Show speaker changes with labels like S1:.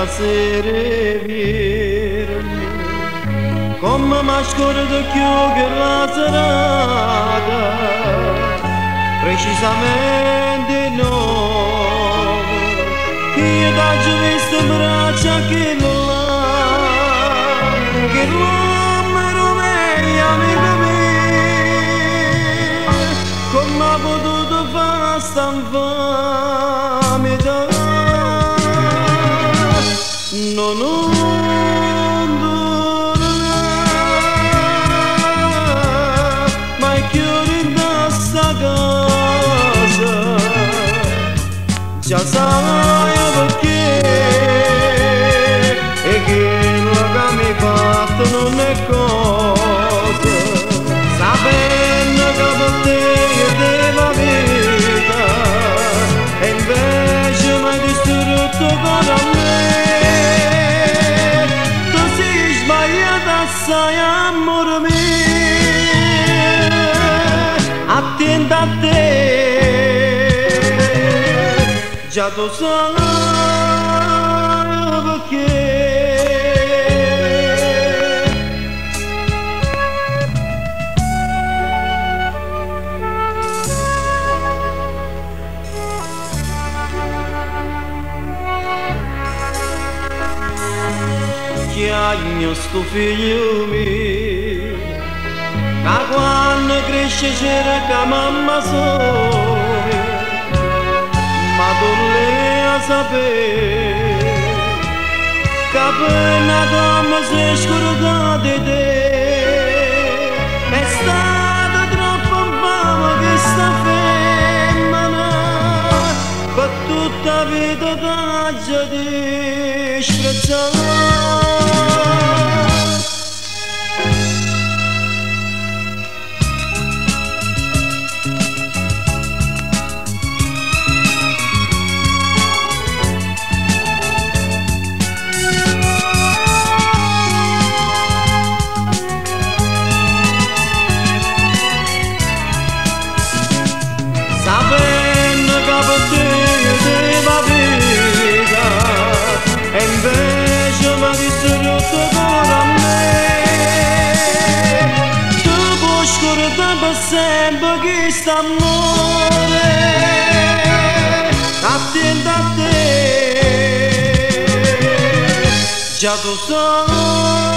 S1: servirmi come mi scordo più che la serata precisamente no io t'ho visto in braccia che l'uomo roveglia amico mio come ha potuto fare sta infame non mai chiudi da sta casa già sai perché e che lo che mi hai fatto non è cosa sapendo che per te io devo vita e invece mi hai distrutto con me. Sai amore mio, attenta a te, già tu sai perché. Chiagno sto figlio mio, che quando cresce cerca mamma sola, ma tu lei a sapere, che appena come si è scordata di te, è stata troppo infame questa femmina, per tutta la vita t'ha disprezzato. Sapendo che per te io devo vita e invece mi ha distrutto con me tu puoi scordare per sempre che st'amore attenta a te già tu sai